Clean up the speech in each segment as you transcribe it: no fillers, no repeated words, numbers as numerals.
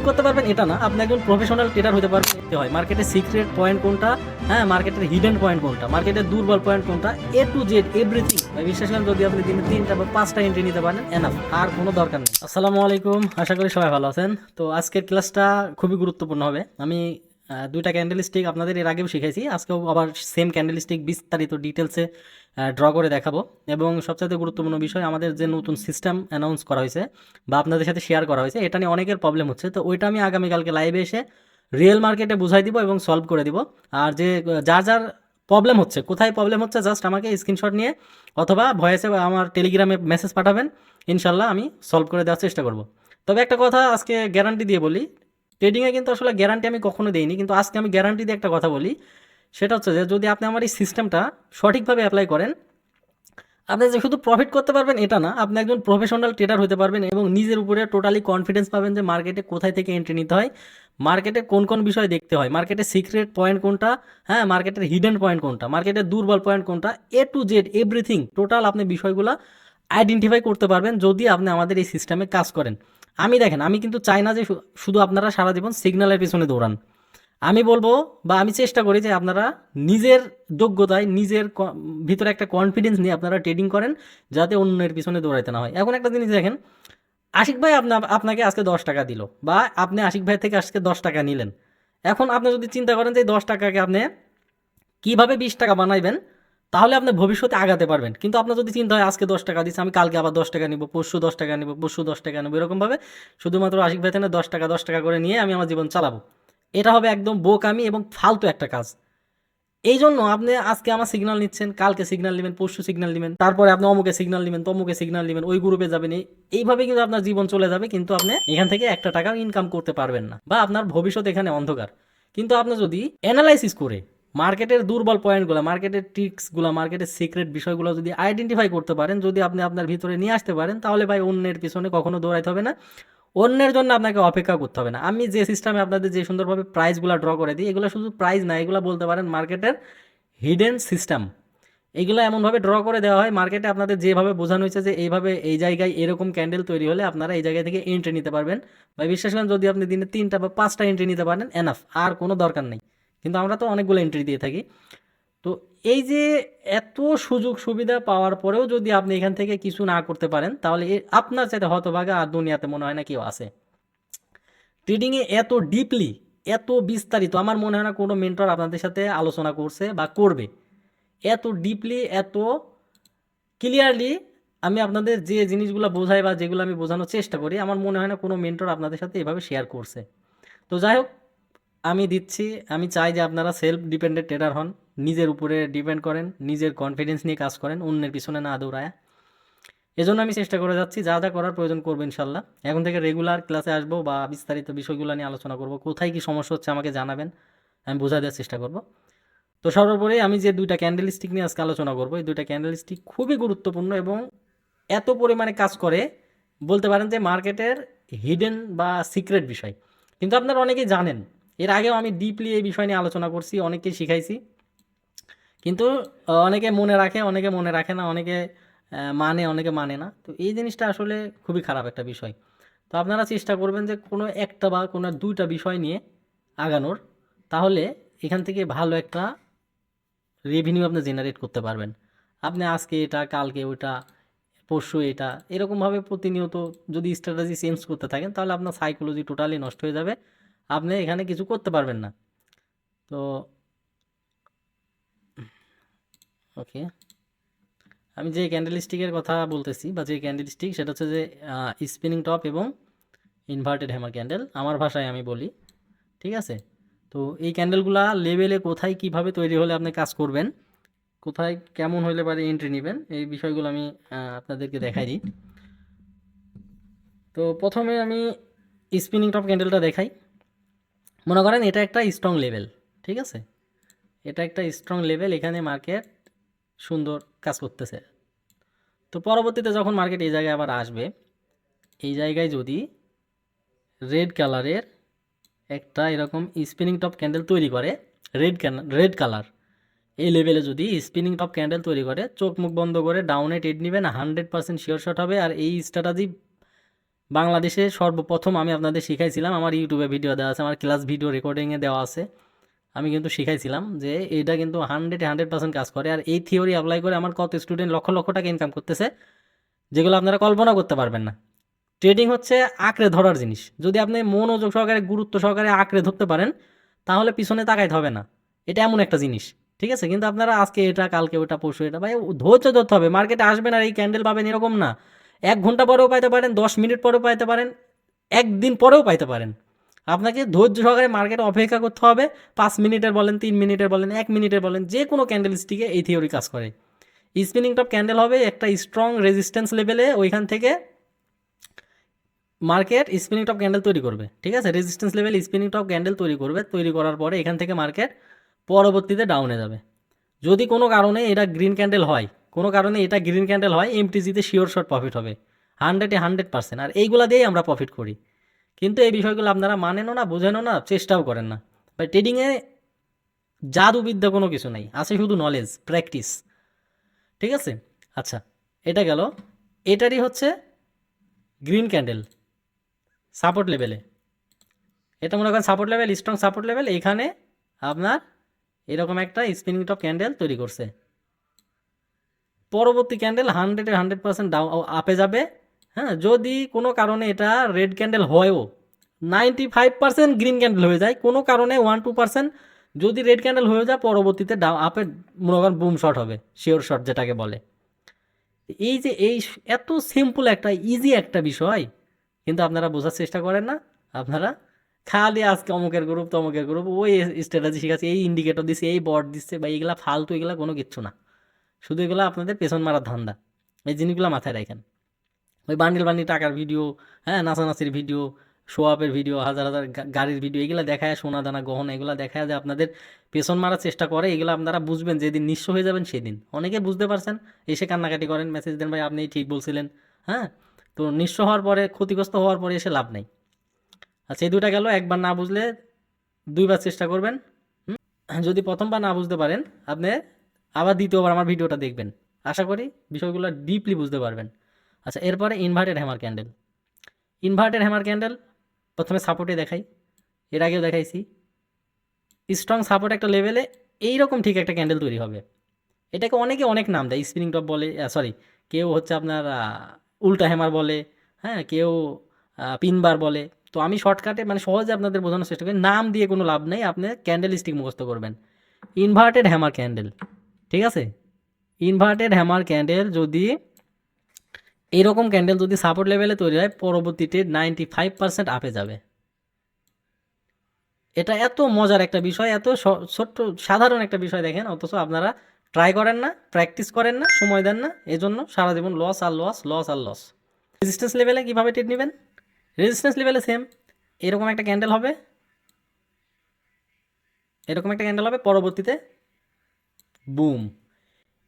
করতে পারবেন এটা না, আপনি একজন প্রফেশনাল ট্রেডার হতে পারবেন। দেখতে হয় মার্কেটের সিক্রেট পয়েন্ট কোনটা, হ্যাঁ মার্কেটের হিডেন পয়েন্ট কোনটা, মার্কেটের দুর্বল পয়েন্ট কোনটা, এ টু জেড এভরিথিং। বিশ্বাস করেন যদি আপনি দিনে 3টা বা 5টা এন্ট্রি নিতে পারেন এনাফ, আর কোনো দরকার নেই। আসসালামু আলাইকুম, আশা করি সবাই ভালো আছেন। তো আজকের ক্লাসটা খুবই গুরুত্বপূর্ণ হবে। আমি 2টা ক্যান্ডেল স্টিক আপনাদের এর আগেও শিখাইছি, আজকেও আবার সেম ক্যান্ডেল স্টিক বিস্তারিত ডিটেলসে ড্র করে দেখাবো। এবং সবচেয়ে গুরুত্বপূর্ণ বিষয়, আমাদের যে নতুন সিস্টেম অ্যানাউন্স করা হয়েছে বা আপনাদের সাথে শেয়ার করা হয়েছে, এটা নিয়ে অনেকের প্রবলেম হচ্ছে। তো ওইটা আমি আগামীকালকে লাইভে এসে রিয়েল মার্কেটে বুঝাই দিব এবং সলভ করে দিব। আর যে যার যার প্রবলেম হচ্ছে, কোথায় প্রবলেম হচ্ছে, জাস্ট আমাকে স্ক্রিনশট নিয়ে অথবা ভয়েসে আমার টেলিগ্রামে মেসেজ পাঠাবেন, ইনশাল্লাহ আমি সলভ করে দেওয়ার চেষ্টা করব। তবে একটা কথা আজকে গ্যারান্টি দিয়ে বলি, ট্রেডিংয়ে কিন্তু আসলে গ্যারান্টি আমি কখনো দেইনি, কিন্তু আজকে আমি গ্যারান্টি দিয়ে একটা কথা বলি। সেটা হচ্ছে যে যদি আপনি আমার এই সিস্টেমটা সঠিকভাবে অ্যাপ্লাই করেন, আপনি যে শুধু প্রফিট করতে পারবেন এটা না, আপনি একজন প্রফেশনাল ট্রেডার হতে পারবেন এবং নিজের উপরে টোটালি কনফিডেন্স পাবেন যে মার্কেটে কোথায় থেকে এন্ট্রি নিতে হয়, মার্কেটে কোন কোন বিষয় দেখতে হয়, মার্কেটের সিক্রেট পয়েন্ট কোনটা, হ্যাঁ মার্কেটের হিডেন পয়েন্ট কোনটা, মার্কেটের দুর্বল পয়েন্ট কোনটা, এ টু জেড এভরিথিং টোটাল আপনি বিষয়গুলো আইডেন্টিফাই করতে পারবেন যদি আপনি আমাদের এই সিস্টেমে কাজ করেন। আমি দেখেন, আমি কিন্তু চাই না যে শুধু আপনারা সারা জীবন সিগন্যালের পিছনে দৌড়ান। আমি বলবো বা আমি চেষ্টা করি যে আপনারা নিজের যোগ্যতায়, নিজের ভিতরে একটা কনফিডেন্স নিয়ে আপনারা ট্রেডিং করেন, যাতে অন্যের পিছনে দৌড়াইতে না হয়। এখন একটা জিনিস দেখেন, আশিক ভাই আপনাকে আজকে 10 টাকা দিল, বা আপনি আশিক ভাই থেকে আজকে 10 টাকা নিলেন। এখন আপনি যদি চিন্তা করেন যে 10 টাকাকে আপনি কীভাবে 20 টাকা বানাইবেন, তাহলে আপনি ভবিষ্যতে আগাতে পারবেন। কিন্তু আপনার যদি চিন্তা হয় আজকে 10 টাকা দিচ্ছে, আমি কালকে আবার 10 টাকা নিব, পরশু 10 টাকা নিব, পরশু 10 টাকা নেবো, এরকমভাবে শুধুমাত্র আশিক ভাই থেকে 10 টাকা 10 টাকা করে নিয়ে আমি আমার জীবন চালাবো, এটা হবে একদম বোকামি এবং ফালতু একটা কাজ। এই জন্য আপনি আজকে আমার সিগন্যাল নিচ্ছেন, কালকে সিগন্যাল নেবেন, পরশু সিগন্যাল নেবেন, তারপরে আপনি অমুকে সিগন্যাল নেবেন, তমুকে সিগন্যাল নেবেন, ওই গ্রুপে যাবেন, এইভাবে কিন্তু আপনার জীবন চলে যাবে, কিন্তু আপনি এখান থেকে একটা টাকাও ইনকাম করতে পারবেন না, বা আপনার ভবিষ্যৎ এখানে অন্ধকার। কিন্তু আপনি যদি অ্যানালাইসিস করে মার্কেটের দুর্বল পয়েন্টগুলো, মার্কেটের ট্রিক্সগুলো, মার্কেটের সিক্রেট বিষয়গুলো যদি আইডেন্টিফাই করতে পারেন, যদি আপনি আপনার ভিতরে নিয়ে আসতে পারেন, তাহলে ভাই অন্যের পিছনে কখনো দৌড়াইতে হবে না, অন্যের জন্য আপনাকে অপেক্ষা করতে হবে না। আমি যে সিস্টেমে আপনাদের যে সুন্দরভাবে প্রাইসগুলো ড্র করে দিই, এগুলো শুধু প্রাইস না, এগুলো বলতে পারেন মার্কেটের হিডেন সিস্টেম। এগুলো এমনভাবে ড্র করে দেওয়া হয় মার্কেটে, আপনাদের যেভাবে বোঝানো হয়েছে যে এইভাবে এই জায়গায় এরকম ক্যান্ডেল তৈরি হলে আপনারা এই জায়গা থেকে এন্ট্রি নিতে পারবেন। বা বিশ্বাস করেন যদি আপনি দিনে 3টা বা 5টা এন্ট্রি নিতে পারেন এনাফ, আর কোনো দরকার নেই। কিন্তু আমরা তো অনেকগুলো এন্ট্রি দিয়ে থাকি। তো এই যে এত সুযোগ সুবিধা পাওয়ার পরেও যদি আপনি এখান থেকে কিছু না করতে পারেন, তাহলে আপনার চাইতে হতভাগা আর দুনিয়াতে মনে হয় না কেউ আছে। ট্রেডিংয়ে এত ডিপলি, এত বিস্তারিত আমার মনে হয় না কোনো মেন্টর আপনাদের সাথে আলোচনা করছে বা করবে। এত ডিপলি, এত ক্লিয়ারলি আমি আপনাদের যে জিনিসগুলো বোঝাই বা যেগুলো আমি বোঝানোর চেষ্টা করি, আমার মনে হয় না কোনো মেন্টর আপনাদের সাথে এভাবে শেয়ার করছে। তো যাই হোক, আমি দিচ্ছি। আমি চাই যে আপনারা সেলফ ডিপেন্ডেন্ট ট্রেডার হন, নিজের উপরে ডিপেন্ড করেন, নিজের কনফিডেন্স নিয়ে কাজ করেন, অন্যের পিছনে না দৌড়ায়। এজন্য আমি চেষ্টা করে যাচ্ছি, যা যা করার প্রয়োজন করবো ইনশাল্লাহ। এখন থেকে রেগুলার ক্লাসে আসবো বা বিস্তারিত বিষয়গুলো নিয়ে আলোচনা করব, কোথায় কি সমস্যা হচ্ছে আমাকে জানাবেন, আমি বোঝা দেওয়ার চেষ্টা করব। তো সর্বোপরি আমি যে 2টা ক্যান্ডেল স্টিক নিয়ে আজকে আলোচনা করবো, এই 2টা ক্যান্ডেল স্টিক খুবই গুরুত্বপূর্ণ এবং এত পরিমাণে কাজ করে, বলতে পারেন যে মার্কেটের হিডেন বা সিক্রেট বিষয়। কিন্তু আপনারা অনেকেই জানেন, এর আগেও আমি ডিপলি এই বিষয় নিয়ে আলোচনা করছি, অনেককে শিখাইছি। কিন্তু অনেকে মনে রাখে, অনেকে মনে রাখে না, অনেকে মানে, অনেকে মানে না। তো এই জিনিসটা আসলে খুবই খারাপ একটা বিষয়। তো আপনারা চেষ্টা করবেন যে কোনো একটা বা কোনো 2টা বিষয় নিয়ে আগানোর, তাহলে এখান থেকে ভালো একটা রেভিনিউ আপনি জেনারেট করতে পারবেন। আপনি আজকে এটা, কালকে ওইটা, পরশু এটা, এরকমভাবে প্রতিনিয়ত যদি স্ট্র্যাটেজি চেঞ্জ করতে থাকেন, তাহলে আপনার সাইকোলজি টোটালি নষ্ট হয়ে যাবে, আপনি এখানে কিছু করতে পারবেন না। তো ওকে, আমি যে ক্যান্ডেল স্টিকের কথা বলতেছি বা যে ক্যান্ডেল স্টিক, সেটা হচ্ছে যে স্পিনিং টপ এবং ইনভার্টেড হ্যামার ক্যান্ডেল, আমার ভাষায় আমি বলি, ঠিক আছে? তো এই ক্যান্ডেলগুলা লেভেলে কোথায় কিভাবে তৈরি হলে আপনি কাজ করবেন, কোথায় কেমন হইলে পারে এন্ট্রি নেবেন, এই বিষয়গুলো আমি আপনাদেরকে দেখাই দিই। তো প্রথমে আমি স্পিনিং টপ ক্যান্ডেলটা দেখাই। মনে করেন এটা একটা স্ট্রং লেভেল, ঠিক আছে? এটা একটা স্ট্রং লেভেল, এখানে মার্কেট সুন্দর কাজ করতেছে। তো পরবর্তীতে যখন মার্কেট এই জায়গায় আবার আসবে, এই জায়গায় যদি রেড কালারের একটা এরকম স্পিনিং টপ ক্যান্ডেল তৈরি করে, রেড কালার, এই লেভেলে যদি স্পিনিং টপ ক্যান্ডেল তৈরি করে, চোখ মুখ বন্ধ করে ডাউনে ট্রেড নেবেন, 100% শিওর শট হবে। আর এই স্ট্র্যাটেজি বাংলাদেশে সর্বপ্রথম আমি আপনাদের শিখাইছিলাম, আমার ইউটিউবে ভিডিও দেওয়া আছে, আমার ক্লাস ভিডিও রেকর্ডিংয়ে দেওয়া আছে। আমি কিন্তু শিখাইছিলাম যে এটা কিন্তু 100% কাজ করে। আর এই থিওরি অ্যাপ্লাই করে আমার কত স্টুডেন্ট লক্ষ লক্ষ টাকা ইনকাম করতেছে, যেগুলো আপনারা কল্পনা করতে পারবেন না। ট্রেডিং হচ্ছে আঁকড়ে ধরার জিনিস। যদি আপনি মনোযোগ সহকারে, গুরুত্ব সহকারে আঁকড়ে ধরতে পারেন, তাহলে পিছনে তাকাইতে হবে না। এটা এমন একটা জিনিস, ঠিক আছে? কিন্তু আপনারা আজকে এটা, কালকে ওটা, পরশু এটা, ভাই ধৈর্য ধরতে হবে। মার্কেটে আসবেন আর এই ক্যান্ডেল পাবেন এরকম না। 1 ঘন্টা পরেও পাইতে পারেন, 10 মিনিট পরেও পাইতে পারেন, একদিন পরেও পাইতে পারেন। আপনাকে ধৈর্য সহকারে মার্কেটে অপেক্ষা করতে হবে। 5 মিনিটের বলেন, 3 মিনিটের বলেন, 1 মিনিটের বলেন, যে কোনো ক্যান্ডেল স্টিকে এই থিওরি কাজ করে। স্পিনিং টপ ক্যান্ডেল হবে একটা স্ট্রং রেজিস্ট্যান্স লেভেলে, ওইখান থেকে মার্কেট স্পিনিং টপ ক্যান্ডেল তৈরি করবে, ঠিক আছে? Resistance level spinning top candle তৈরি করবে, তৈরি করার পরে এখান থেকে মার্কেট পরবর্তীতে ডাউনে যাবে। যদি কোনো কারণে এটা গ্রিন ক্যান্ডেল হয়, কোনো কারণে এটা গ্রিন ক্যান্ডেল হয়, এমটিজিতে শিওর শর্ট প্রফিট হবে 100%। আর এইগুলা দিয়েই আমরা প্রফিট করি। কিন্তু এই বিষয়গুলো আপনারা মানেনও না, বোঝেনও না, চেষ্টাও করেন না। ভাই ট্রেডিংয়ে জাদুবিদ্যা কোনো কিছু নাই, আছে শুধু নলেজ, প্র্যাকটিস, ঠিক আছে? আচ্ছা, এটা গেল। এটারই হচ্ছে গ্রিন ক্যান্ডেল সাপোর্ট লেভেলে। এটা মনে করেন support level, strong support level. এইখানে আপনার এরকম একটা স্পিনিং টপ ক্যান্ডেল তৈরি করছে। পরবর্তী ক্যান্ডেল 100% ডাউন আপে যাবে। হ্যাঁ, যদি কোনো কারণে এটা রেড ক্যান্ডেল হয়ও, 95% গ্রিন ক্যান্ডেল হয়ে যায়, কোনো কারণে 1-2% যদি রেড ক্যান্ডেল হয়ে যায়, পরবর্তীতে আপে মনে করেন বুম শট হবে, শিওর শট যেটাকে বলে। এই যে এই এত সিম্পল একটা, ইজি একটা বিষয়, কিন্তু আপনারা বোঝার চেষ্টা করেন না। আপনারা খালি আজকে অমুকের গ্রুপ, তমুকের গ্রুপ, ওই স্ট্র্যাটেজি শিখাচ্ছে, এই ইন্ডিকেটর দিচ্ছে, এই বট দিচ্ছে, বা এইগুলা ফালতু, এগুলা কোনো কিচ্ছু না। শুধু এগুলো আপনাদের পেছন মারার ধান্দা। এই জিনিসগুলো মাথায় রাখেন। ওই বান্ডিল বান্ডিল টাকার ভিডিও, হ্যাঁ, নাচানাচির ভিডিও, শো আপের ভিডিও, হাজার হাজার গাড়ির ভিডিও, এগুলো দেখায়, সোনা দানা গহনা, এগুলো দেখায় যে আপনাদের পেছন মারার চেষ্টা করে। এগুলো আপনারা বুঝবেন যেদিন নিঃস্ব হয়ে যাবেন সেদিন। অনেকে বুঝতে পারছেন, এসে কান্নাকাটি করেন, মেসেজ দেন, ভাই আপনি ঠিক বলছিলেন। হ্যাঁ, তো নিঃস্ব হওয়ার পরে, ক্ষতিগ্রস্ত হওয়ার পরে এসে লাভ নেই। আচ্ছা, এই দুইটা গেল। একবার না বুঝলে 2বার চেষ্টা করবেন। যদি প্রথমবার না বুঝতে পারেন, আপনি আবার দ্বিতীয়বার আমার ভিডিওটা দেখবেন। আশা করি বিষয়গুলো ডিপলি বুঝতে পারবেন। আচ্ছা, এরপরে inverted hammer candle. Inverted hammer candle প্রথমে সাপোর্টে দেখাই, এর আগেও দেখাইছি। স্ট্রং সাপোর্ট একটা লেভেলে এইরকম ঠিক একটা ক্যান্ডেল তৈরি হবে। এটাকে অনেকে অনেক নাম দেয়, স্পিনিং টপ বলে, সরি, কেউ হচ্ছে আপনার উল্টা হ্যামার বলে, হ্যাঁ, কেউ পিনবার বলে। তো আমি শর্টকাটে মানে সহজে আপনাদের বোঝানোর চেষ্টা করি, নাম দিয়ে কোনো লাভ নেই, আপনি ক্যান্ডেল স্টিক মুখস্থ করবেন। ইনভার্টেড হ্যামার ক্যান্ডেল, ঠিক আছে? ইনভার্টেড হ্যামার ক্যান্ডেল যদি এরকম ক্যান্ডেল যদি সাপোর্ট লেভেলে তৈরি হয়, পরবর্তীতে 95% আপে যাবে। এটা এত মজার একটা বিষয়, এত ছোট্ট সাধারণ একটা বিষয় দেখেন, অথচ আপনারা ট্রাই করেন না, প্র্যাকটিস করেন না, সময় দেন না, এজন্য সারা জীবন লস আর লস, লস আর লস। রেজিস্ট্যান্স লেভেলে কীভাবে ট্রেড নেবেন? রেজিস্ট্যান্স লেভেলে সেম, এরকম একটা ক্যান্ডেল হবে, এরকম একটা ক্যান্ডেল হবে, পরবর্তীতে বুম।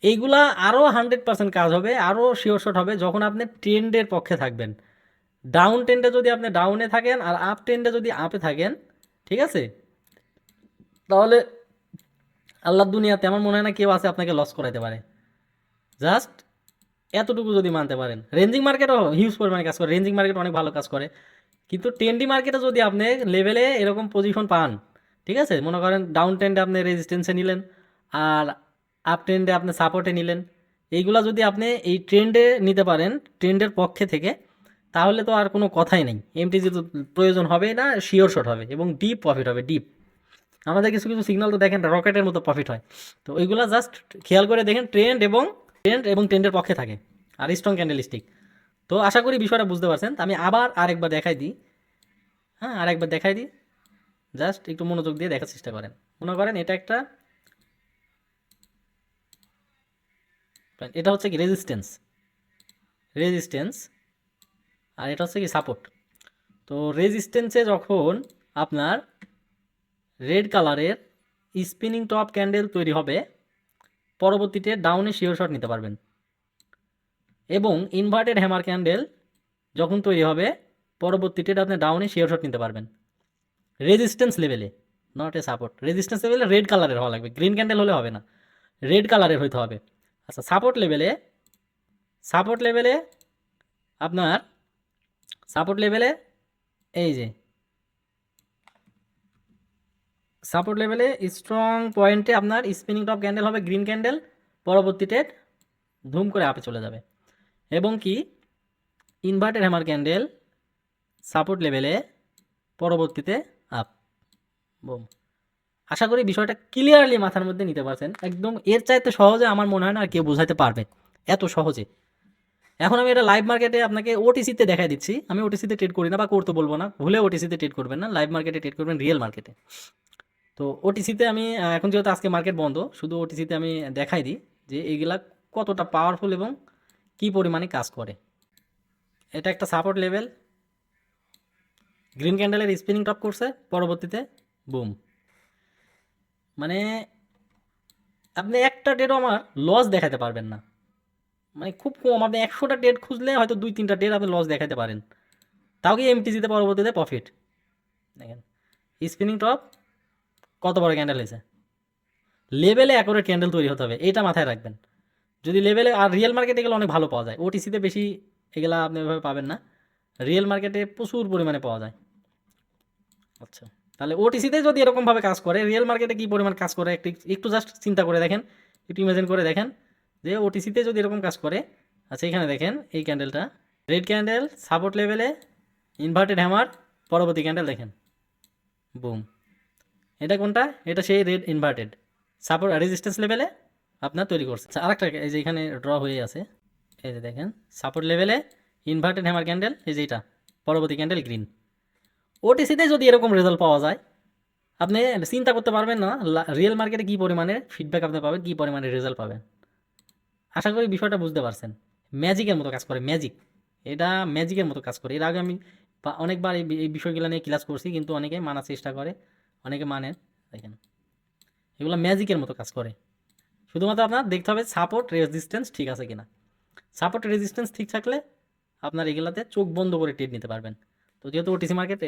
এইগুলা আরও 100% কাজ হবে, আরও শিওর শট হবে যখন আপনি ট্রেন্ডের পক্ষে থাকবেন। ডাউন ট্রেন্ডে যদি আপনি ডাউনে থাকেন, আর আপ ট্রেন্ডে যদি আপে থাকেন, ঠিক আছে, তাহলে আল্লাহর দুনিয়াতে আমার মনে হয় না কেউ আছে আপনাকে লস করাইতে পারে। জাস্ট এতটুকু যদি মানতে পারেন। রেঞ্জিং মার্কেটও হিউজ পরিমাণে কাজ করে, রেঞ্জিং মার্কেট অনেক ভালো কাজ করে, কিন্তু ট্রেন্ডি মার্কেটে যদি আপনি লেভেলে এরকম পজিশন পান, ঠিক আছে, মনে করেন ডাউন ট্রেন্ডে আপনি রেজিস্ট্যান্সে নিলেন, আর আপ ট্রেন্ডে আপনি সাপোর্টে নিলেন, এইগুলা যদি আপনি এই ট্রেন্ডে নিতে পারেন, ট্রেন্ডের পক্ষে থেকে, তাহলে তো আর কোনো কথাই নেই। এমটিজি তো প্রয়োজন হবে না, শিওর শট হবে এবং ডিপ প্রফিট হবে, ডিপ। আমাদের কিছু কিছু সিগন্যাল তো দেখেন রকেটের মতো প্রফিট হয়। তো ওইগুলা জাস্ট খেয়াল করে দেখেন, ট্রেন্ড এবং ট্রেন্ডের পক্ষে থাকে, আর স্ট্রং ক্যান্ডেল স্টিক। তো আশা করি বিষয়টা বুঝতে পারছেন। আমি আবার আরেকবার দেখাই দিই, হ্যাঁ, আরেকবার দেখাই দিই, জাস্ট একটু মনোযোগ দিয়ে দেখার চেষ্টা করেন। মনে করেন এটা একটা, এটা হচ্ছে কি রেজিস্ট্যান্স, আর এটা হচ্ছে কি সাপোর্ট। তো রেজিস্ট্যান্সে যখন আপনার রেড কালারের স্পিনিং টপ ক্যান্ডেল তৈরি হবে, পরবর্তীতে ডাউনে শিওর শট নিতে পারবেন। এবং ইনভার্টেড হ্যামার ক্যান্ডেল যখন তৈরি হবে, পরবর্তীতে আপনি ডাউনে শিওর শট নিতে পারবেন রেজিস্ট্যান্স লেভেলে, নট এ সাপোর্ট। রেজিস্ট্যান্স লেভেলে রেড কালারের হওয়া লাগবে, গ্রিন ক্যান্ডেল হলে হবে না, রেড কালারের হইতে হবে। আচ্ছা, সাপোর্ট লেভেলে আপনার সাপোর্ট লেভেলে এই যে সাপোর্ট লেভেলে স্ট্রং পয়েন্টে আপনার স্পিনিং টপ ক্যান্ডেল হবে গ্রিন ক্যান্ডেল, পরবর্তী ট্রেড ধুম করে আপে চলে যাবে। এবং কি ইনভার্টেড হ্যামার ক্যান্ডেল সাপোর্ট লেভেলে পরবর্তীতে আপ, বুম। আশা করি বিষয়টা ক্লিয়ারলি মাথার মধ্যে নিতে পারছেন, একদম এর চাইতে সহজে আমার মনে হয় না আর কেউ বোঝাতে পারবে, এত সহজে। এখন আমি এটা লাইভ মার্কেটে আপনাকে ওটিসিতে দেখাই দিচ্ছি। আমি ওটিসিতে ট্রেড করি না বা করতে বলবো না, ভুলে ওটিসিতে ট্রেড করবেন না, লাইভ মার্কেটে ট্রেড করবেন, রিয়েল মার্কেটে। তো ওটিসিতে আমি এখন যেহেতু আজকে মার্কেট বন্ধ, শুধু ওটিসিতে আমি দেখাই দিই যে এইগুলা কতটা পাওয়ারফুল এবং কি পরিমাণে কাজ করে। এটা একটা সাপোর্ট লেভেল, গ্রিন ক্যান্ডেলের স্পিনিং টপ করছে, পরবর্তীতে বুম। মানে আপনি একটা ট্রেডও আমার লস দেখাতে পারবেন না, মানে খুব কম। আপনি 100টা ট্রেড খুঁজলে হয়তো 2-3টা ট্রেড আপনি লস দেখাতে পারেন, তাও কি এমটিসিতে পরবর্তীতে প্রফিট। দেখেন স্পিনিং টপ কত বড় ক্যান্ডেল হয়েছে, লেভেলে অ্যাকুরেট ক্যান্ডেল তৈরি হতে হবে, এটা মাথায় রাখবেন। যদি লেভেলে, আর রিয়েল মার্কেটে এগুলো অনেক ভালো পাওয়া যায়, ওটিসিতে বেশি এগুলা আপনি এভাবে পাবেন না, রিয়েল মার্কেটে প্রচুর পরিমাণে পাওয়া যায়। আচ্ছা, তাহলে ওটিসিতে যদি এরকমভাবে কাজ করে, রিয়েল মার্কেটে কী পরিমাণ কাজ করে একটু একটু জাস্ট চিন্তা করে দেখেন, একটু ইমাজিন করে দেখেন যে ওটিসিতে যদি এরকম কাজ করে। আচ্ছা এখানে দেখেন এই ক্যান্ডেলটা, রেড ক্যান্ডেল সাপোর্ট লেভেলে ইনভার্টেড হ্যামার, পরবর্তী ক্যান্ডেল দেখেন বুম। এটা কোনটা? এটা সেই রেড ইনভার্টেড সাপোর্ট রেজিস্ট্যান্স লেভেলে আপনার তৈরি করছে। আচ্ছা আরেকটা এই যে এখানে ড্র হয়ে আছে, এই যে দেখেন সাপোর্ট লেভেলে ইনভার্টেড হ্যামার ক্যান্ডেল, এই যে এটা পরবর্তী ক্যান্ডেল গ্রিন। ওটিসিতে যদি এরকম রেজাল্ট পাওয়া যায়, আপনি চিন্তা করতে পারবেন না রিয়েল মার্কেটে কী পরিমাণে ফিডব্যাক আপনি পাবেন, কী পরিমাণে রেজাল্ট পাবেন। আশা করি বিষয়টা বুঝতে পারছেন। ম্যাজিকের মতো কাজ করে, ম্যাজিক, এটা ম্যাজিকের মতো কাজ করে। এর আগে আমি অনেকবার এই বিষয়গুলো নিয়ে ক্লাস করছি, কিন্তু অনেকে মানার চেষ্টা করে, অনেকে মানে। দেখেন এগুলো ম্যাজিকের মতো কাজ করে, শুধুমাত্র আপনার দেখতে হবে সাপোর্ট রেজিস্ট্যান্স ঠিক আছে কিনা। সাপোর্ট রেজিস্ট্যান্স ঠিক থাকলে আপনার এগুলাতে চোখ বন্ধ করে ট্রেড নিতে পারবেন। তো যেহেতু ওটিসি মার্কেট